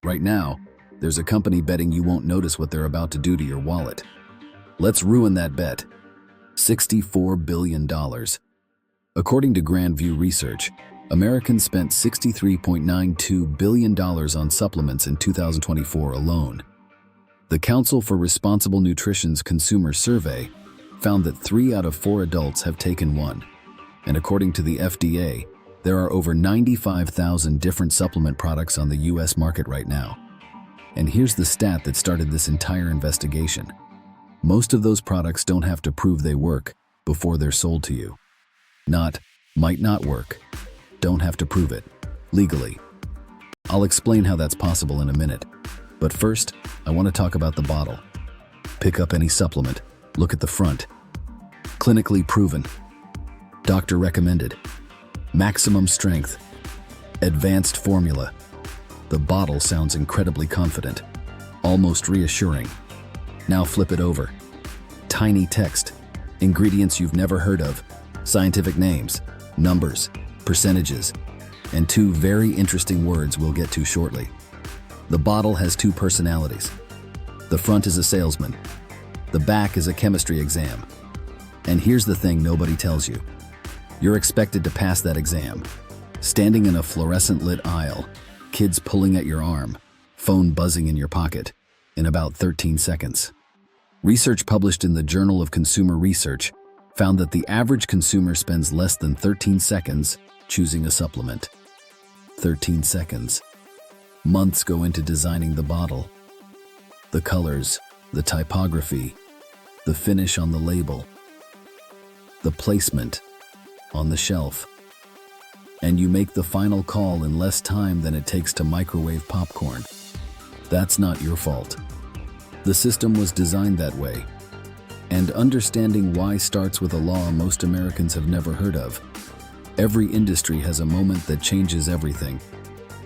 Right now, there's a company betting you won't notice what they're about to do to your wallet. Let's ruin that bet. $64 billion. According to Grand View Research, Americans spent $63.92 billion on supplements in 2024 alone. The Council for Responsible Nutrition's consumer survey found that 3 out of 4 adults have taken one. And according to the FDA, there are over 95,000 different supplement products on the US market right now. And here's the stat that started this entire investigation. Most of those products don't have to prove they work before they're sold to you. Not, might not work. Don't have to prove it. Legally. I'll explain how that's possible in a minute. But first, I want to talk about the bottle. Pick up any supplement. Look at the front. Clinically proven. Doctor recommended. Maximum strength. Advanced formula. The bottle sounds incredibly confident. Almost reassuring. Now flip it over. Tiny text. Ingredients you've never heard of. Scientific names. Numbers. Percentages. And 2 very interesting words we'll get to shortly. The bottle has 2 personalities. The front is a salesman. The back is a chemistry exam. And here's the thing nobody tells you. You're expected to pass that exam. Standing in a fluorescent-lit aisle, kids pulling at your arm, phone buzzing in your pocket, in about 13 seconds. Research published in the Journal of Consumer Research found that the average consumer spends less than 13 seconds choosing a supplement. 13 seconds. Months go into designing the bottle. The colors, the typography, the finish on the label, the placement on the shelf. And you make the final call in less time than it takes to microwave popcorn. That's not your fault. The system was designed that way. And understanding why starts with a law most Americans have never heard of. Every industry has a moment that changes everything.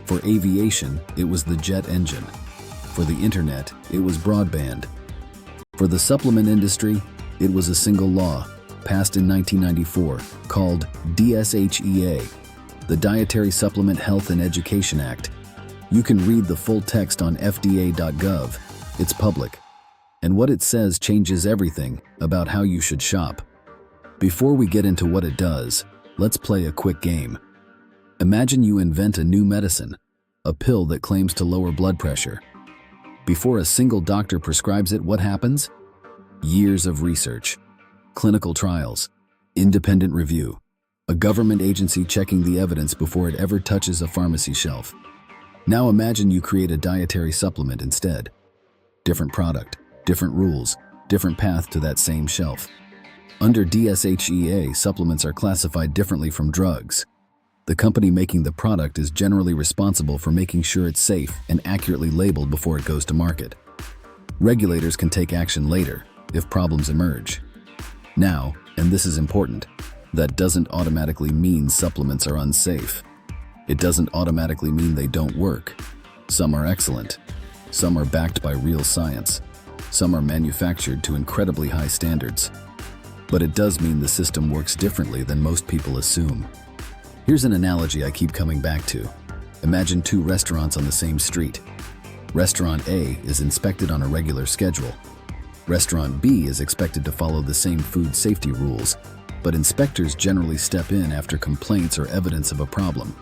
For aviation, it was the jet engine. For the internet, it was broadband. For the supplement industry, it was a single law, passed in 1994, called DSHEA, the Dietary Supplement Health and Education Act. You can read the full text on fda.gov. It's public. And what it says changes everything about how you should shop. Before we get into what it does, let's play a quick game. Imagine you invent a new medicine, a pill that claims to lower blood pressure. Before a single doctor prescribes it, what happens? Years of research, clinical trials, independent review, a government agency checking the evidence before it ever touches a pharmacy shelf. Now imagine you create a dietary supplement instead. Different product, different rules, different path to that same shelf. Under DSHEA, supplements are classified differently from drugs. The company making the product is generally responsible for making sure it's safe and accurately labeled before it goes to market. Regulators can take action later if problems emerge. Now, and this is important, that doesn't automatically mean supplements are unsafe. It doesn't automatically mean they don't work. Some are excellent. Some are backed by real science. Some are manufactured to incredibly high standards. But it does mean the system works differently than most people assume. Here's an analogy I keep coming back to. Imagine 2 restaurants on the same street. Restaurant A is inspected on a regular schedule. Restaurant B is expected to follow the same food safety rules, but inspectors generally step in after complaints or evidence of a problem.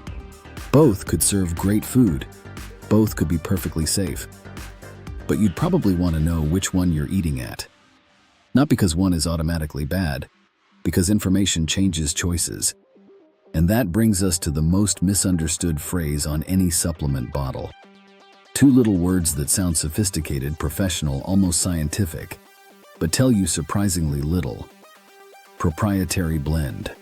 Both could serve great food. Both could be perfectly safe. But you'd probably want to know which one you're eating at. Not because one is automatically bad, because information changes choices. And that brings us to the most misunderstood phrase on any supplement bottle. 2 little words that sound sophisticated, professional, almost scientific, but tell you surprisingly little. Proprietary blend.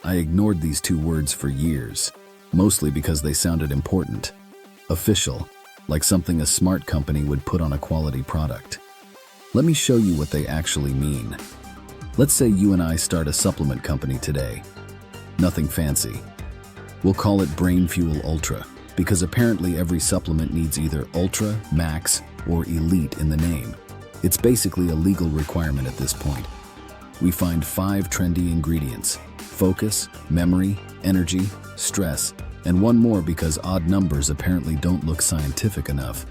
I ignored these 2 words for years, mostly because they sounded important. Official, like something a smart company would put on a quality product. Let me show you what they actually mean. Let's say you and I start a supplement company today. Nothing fancy. We'll call it Brain Fuel Ultra, because apparently every supplement needs either Ultra, Max, or Elite in the name. It's basically a legal requirement at this point. We find 5 trendy ingredients: focus, memory, energy, stress, And one more because odd numbers apparently don't look scientific enough.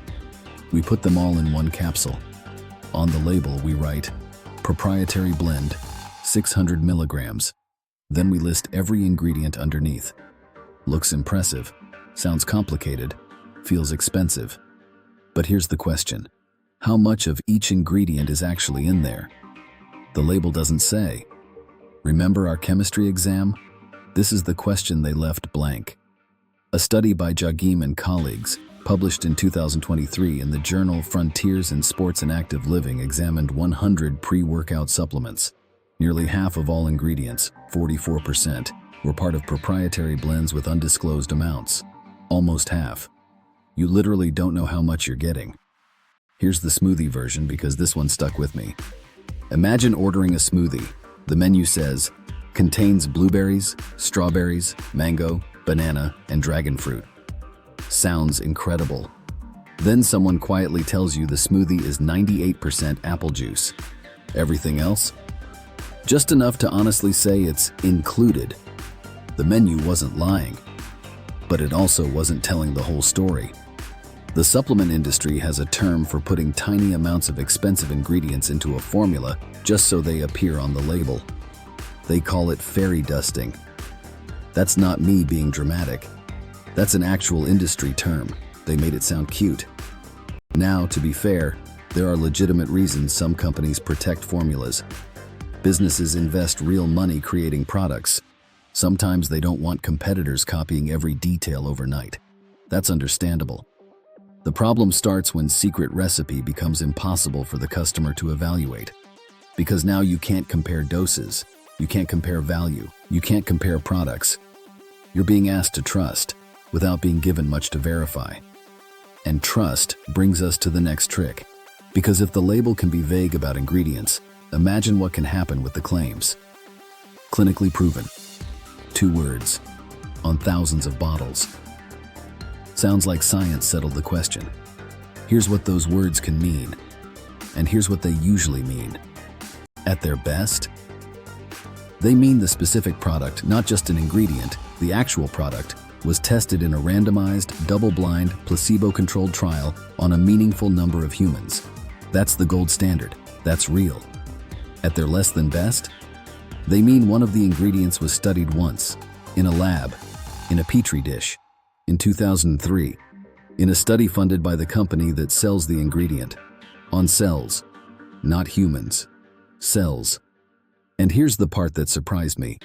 We put them all in one capsule. On the label, we write, proprietary blend, 600 milligrams. Then we list every ingredient underneath. Looks impressive, sounds complicated, feels expensive. But here's the question. How much of each ingredient is actually in there? The label doesn't say. Remember our chemistry exam? This is the question they left blank. A study by Jagim and colleagues, published in 2023 in the journal Frontiers in Sports and Active Living, examined 100 pre-workout supplements. Nearly half of all ingredients, 44%, were part of proprietary blends with undisclosed amounts. Almost half. You literally don't know how much you're getting. Here's the smoothie version because this one stuck with me. Imagine ordering a smoothie. The menu says, contains blueberries, strawberries, mango, banana, and dragon fruit. Sounds incredible. Then someone quietly tells you the smoothie is 98% apple juice. Everything else? Just enough to honestly say it's included. The menu wasn't lying, but it also wasn't telling the whole story. The supplement industry has a term for putting tiny amounts of expensive ingredients into a formula just so they appear on the label. They call it fairy dusting. That's not me being dramatic. That's an actual industry term. They made it sound cute. Now, to be fair, there are legitimate reasons some companies protect formulas. Businesses invest real money creating products. Sometimes they don't want competitors copying every detail overnight. That's understandable. The problem starts when secret recipe becomes impossible for the customer to evaluate. Because now you can't compare doses, you can't compare value, you can't compare products. You're being asked to trust without being given much to verify. And trust brings us to the next trick. Because if the label can be vague about ingredients, imagine what can happen with the claims. Clinically proven. 2 words. On thousands of bottles. Sounds like science settled the question. Here's what those words can mean. And here's what they usually mean. At their best, they mean the specific product, not just an ingredient. The actual product was tested in a randomized, double-blind, placebo-controlled trial on a meaningful number of humans. That's the gold standard. That's real. At their less than best, they mean one of the ingredients was studied once, in a lab, in a petri dish, in 2003, in a study funded by the company that sells the ingredient, on cells, not humans, cells. And here's the part that surprised me.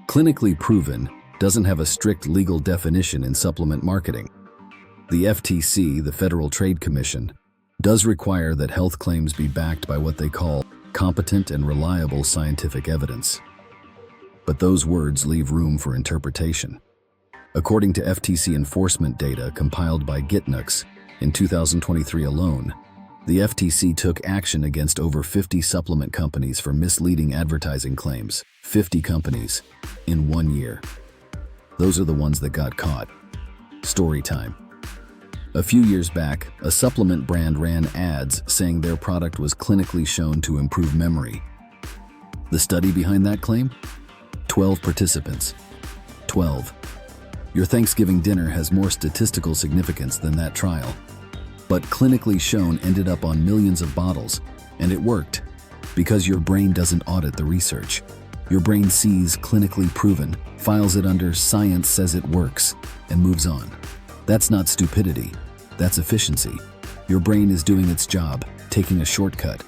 Clinically proven doesn't have a strict legal definition in supplement marketing. The FTC, the Federal Trade Commission, does require that health claims be backed by what they call competent and reliable scientific evidence. But those words leave room for interpretation. According to FTC enforcement data compiled by Gitnux in 2023 alone, the FTC took action against over 50 supplement companies for misleading advertising claims. 50 companies in 1 year. Those are the ones that got caught. Story time. A few years back, a supplement brand ran ads saying their product was clinically shown to improve memory. The study behind that claim? 12 participants. 12. Your Thanksgiving dinner has more statistical significance than that trial. But clinically shown ended up on millions of bottles, and it worked. Because your brain doesn't audit the research. Your brain sees clinically proven, files it under science says it works, and moves on. That's not stupidity. That's efficiency. Your brain is doing its job, taking a shortcut.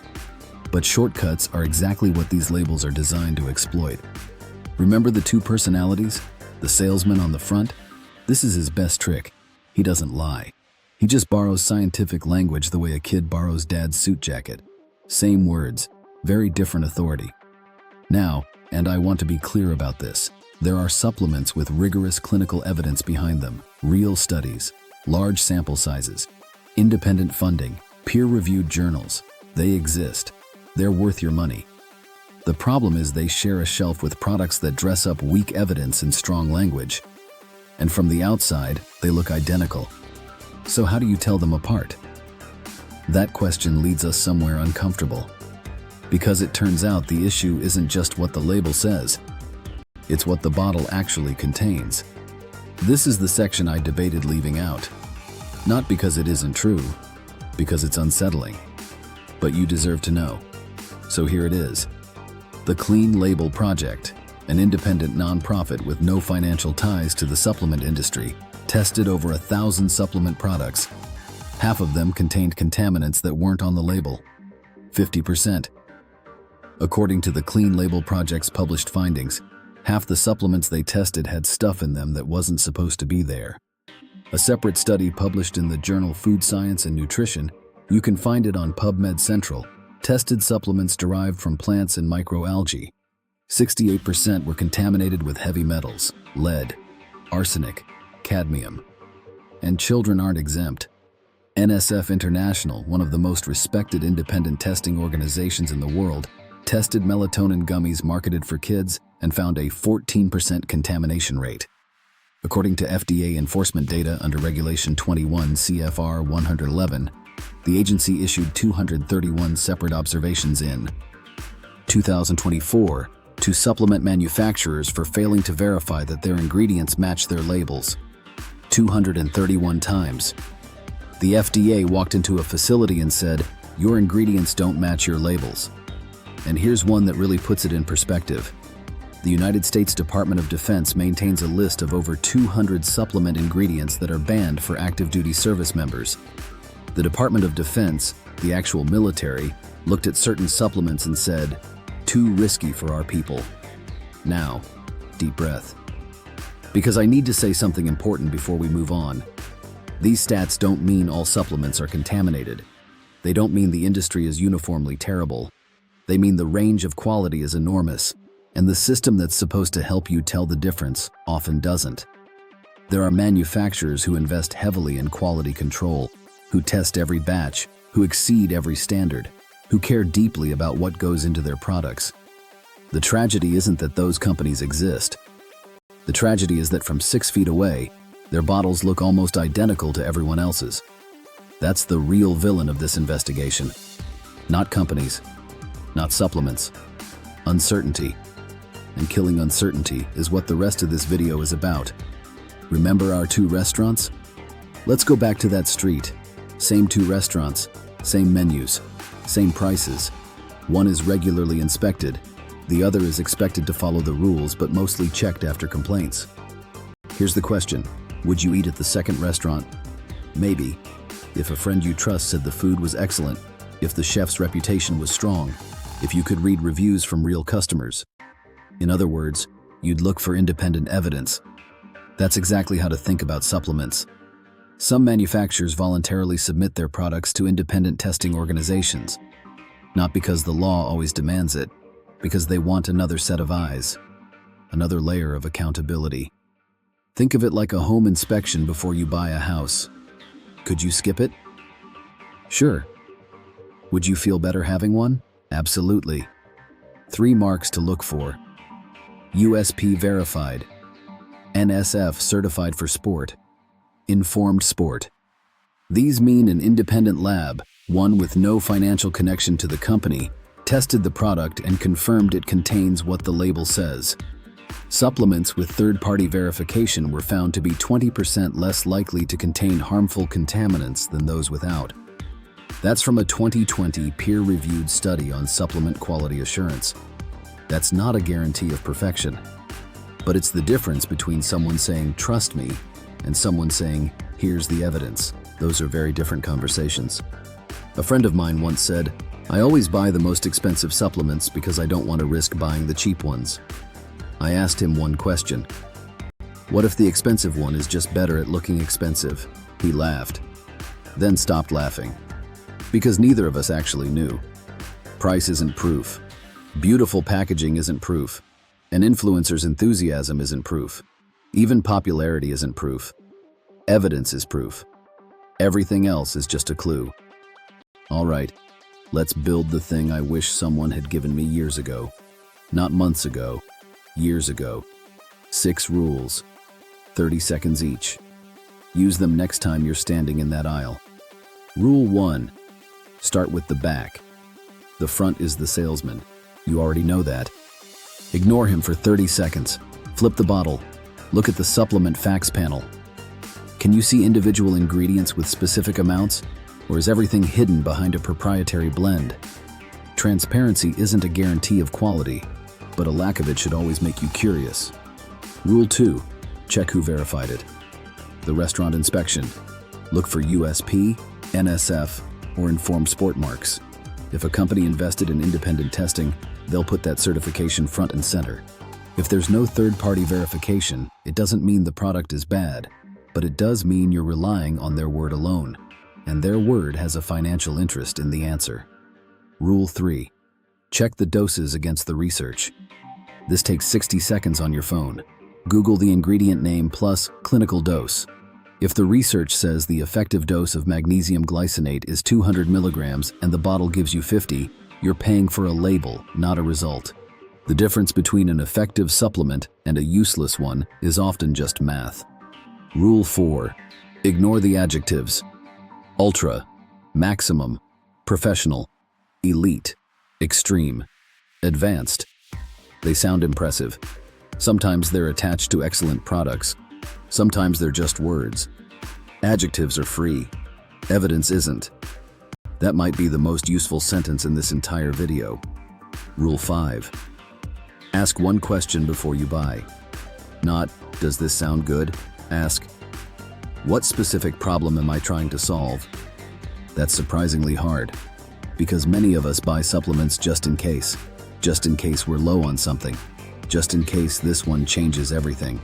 But shortcuts are exactly what these labels are designed to exploit. Remember the 2 personalities? The salesman on the front? This is his best trick. He doesn't lie. He just borrows scientific language the way a kid borrows dad's suit jacket. Same words, very different authority. Now, and I want to be clear about this, there are supplements with rigorous clinical evidence behind them, real studies, large sample sizes, independent funding, peer-reviewed journals. They exist. They're worth your money. The problem is they share a shelf with products that dress up weak evidence in strong language. And from the outside, they look identical. So how do you tell them apart? That question leads us somewhere uncomfortable. Because it turns out the issue isn't just what the label says. It's what the bottle actually contains. This is the section I debated leaving out. Not because it isn't true, because it's unsettling. But you deserve to know. So here it is. The Clean Label Project, an independent nonprofit with no financial ties to the supplement industry, tested over 1,000 supplement products. Half of them contained contaminants that weren't on the label. 50%. According to the Clean Label Project's published findings, half the supplements they tested had stuff in them that wasn't supposed to be there. A separate study published in the journal Food Science and Nutrition, you can find it on PubMed Central, tested supplements derived from plants and microalgae. 68% were contaminated with heavy metals, lead, arsenic, cadmium. And children aren't exempt. NSF International, one of the most respected independent testing organizations in the world, tested melatonin gummies marketed for kids and found a 14% contamination rate. According to FDA enforcement data under Regulation 21 CFR 111, the agency issued 231 separate observations in 2024 to supplement manufacturers for failing to verify that their ingredients match their labels. 231 times. The FDA walked into a facility and said, "Your ingredients don't match your labels." And here's one that really puts it in perspective. The United States Department of Defense maintains a list of over 200 supplement ingredients that are banned for active duty service members. The Department of Defense, the actual military, looked at certain supplements and said, "Too risky for our people." Now, deep breath. Because I need to say something important before we move on. These stats don't mean all supplements are contaminated. They don't mean the industry is uniformly terrible. They mean the range of quality is enormous, and the system that's supposed to help you tell the difference often doesn't. There are manufacturers who invest heavily in quality control, who test every batch, who exceed every standard, who care deeply about what goes into their products. The tragedy isn't that those companies exist. The tragedy is that from 6 feet away, their bottles look almost identical to everyone else's. That's the real villain of this investigation. Not companies, not supplements. Uncertainty. And killing uncertainty is what the rest of this video is about. Remember our 2 restaurants? Let's go back to that street. Same 2 restaurants, same menus, same prices. One is regularly inspected. The other is expected to follow the rules but mostly checked after complaints. Here's the question. Would you eat at the second restaurant? Maybe. If a friend you trust said the food was excellent, if the chef's reputation was strong, if you could read reviews from real customers. In other words, you'd look for independent evidence. That's exactly how to think about supplements. Some manufacturers voluntarily submit their products to independent testing organizations, not because the law always demands it, because they want another set of eyes, another layer of accountability. Think of it like a home inspection before you buy a house. Could you skip it? Sure. Would you feel better having one? Absolutely. 3 marks to look for. USP verified. NSF certified for sport. Informed sport. These mean an independent lab, one with no financial connection to the company, tested the product and confirmed it contains what the label says. Supplements with third-party verification were found to be 20% less likely to contain harmful contaminants than those without. That's from a 2020 peer-reviewed study on supplement quality assurance. That's not a guarantee of perfection, but it's the difference between someone saying, "Trust me," and someone saying, "Here's the evidence." Those are very different conversations. A friend of mine once said, "I always buy the most expensive supplements because I don't want to risk buying the cheap ones." I asked him one question. What if the expensive one is just better at looking expensive? He laughed, then stopped laughing. Because neither of us actually knew. Price isn't proof. Beautiful packaging isn't proof. An influencer's enthusiasm isn't proof. Even popularity isn't proof. Evidence is proof. Everything else is just a clue. All right, let's build the thing I wish someone had given me years ago. Not months ago, years ago. 6 rules, 30 seconds each. Use them next time you're standing in that aisle. Rule 1. Start with the back. The front is the salesman. You already know that. Ignore him for 30 seconds. Flip the bottle. Look at the supplement facts panel. Can you see individual ingredients with specific amounts, or is everything hidden behind a proprietary blend? Transparency isn't a guarantee of quality, but a lack of it should always make you curious. Rule 2. Check who verified it. The restaurant inspection. Look for USP, NSF, or Informed Sport marks. If a company invested in independent testing, they'll put that certification front and center. If there's no third-party verification, it doesn't mean the product is bad, but it does mean you're relying on their word alone, and their word has a financial interest in the answer. Rule 3. Check the doses against the research. This takes 60 seconds on your phone. Google the ingredient name plus clinical dose. If the research says the effective dose of magnesium glycinate is 200 milligrams and the bottle gives you 50, you're paying for a label, not a result. The difference between an effective supplement and a useless one is often just math. Rule 4. Ignore the adjectives. Ultra, maximum, professional, elite, extreme, advanced. They sound impressive. Sometimes they're attached to excellent products. Sometimes they're just words. Adjectives are free. Evidence isn't. That might be the most useful sentence in this entire video. Rule 5. Ask one question before you buy. Not, does this sound good? Ask, what specific problem am I trying to solve? That's surprisingly hard, because many of us buy supplements just in case we're low on something, just in case this one changes everything.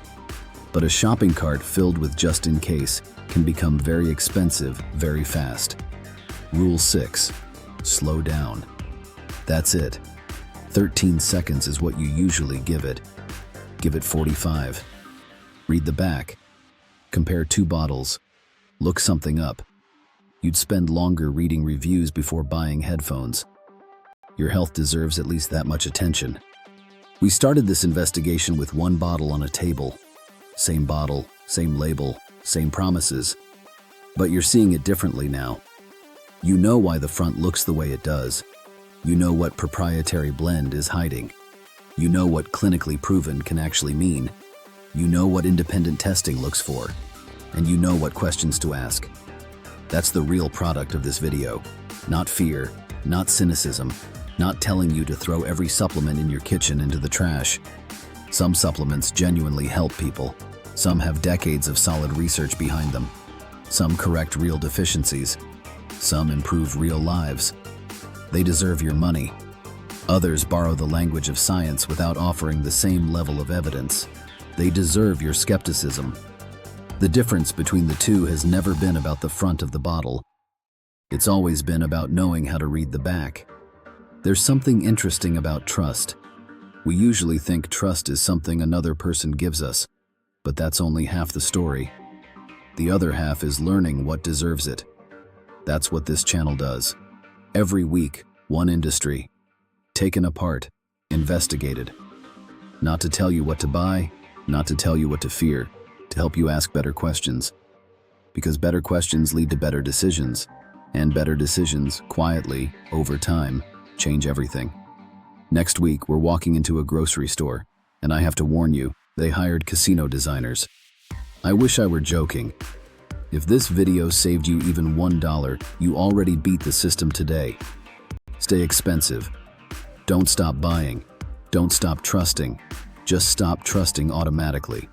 But a shopping cart filled with just in case can become very expensive very fast. Rule 6. Slow down. That's it. 13 seconds is what you usually give it. Give it 45. Read the back. Compare 2 bottles. Look something up. You'd spend longer reading reviews before buying headphones. Your health deserves at least that much attention. We started this investigation with 1 bottle on a table. Same bottle, same label, same promises. But you're seeing it differently now. You know why the front looks the way it does. You know what proprietary blend is hiding. You know what clinically proven can actually mean. You know what independent testing looks for. And you know what questions to ask. That's the real product of this video. Not fear, not cynicism, not telling you to throw every supplement in your kitchen into the trash. Some supplements genuinely help people. Some have decades of solid research behind them. Some correct real deficiencies. Some improve real lives. They deserve your money. Others borrow the language of science without offering the same level of evidence. They deserve your skepticism. The difference between the two has never been about the front of the bottle. It's always been about knowing how to read the back. There's something interesting about trust. We usually think trust is something another person gives us, but that's only half the story. The other half is learning what deserves it. That's what this channel does. Every week, one industry. Taken apart, investigated. Not to tell you what to buy, not to tell you what to fear, to help you ask better questions. Because better questions lead to better decisions, and better decisions, quietly, over time, change everything. Next week, we're walking into a grocery store, and I have to warn you, they hired casino designers. I wish I were joking. If this video saved you even $1, you already beat the system today. Stay expensive. Don't stop buying. Don't stop trusting. Just stop trusting automatically.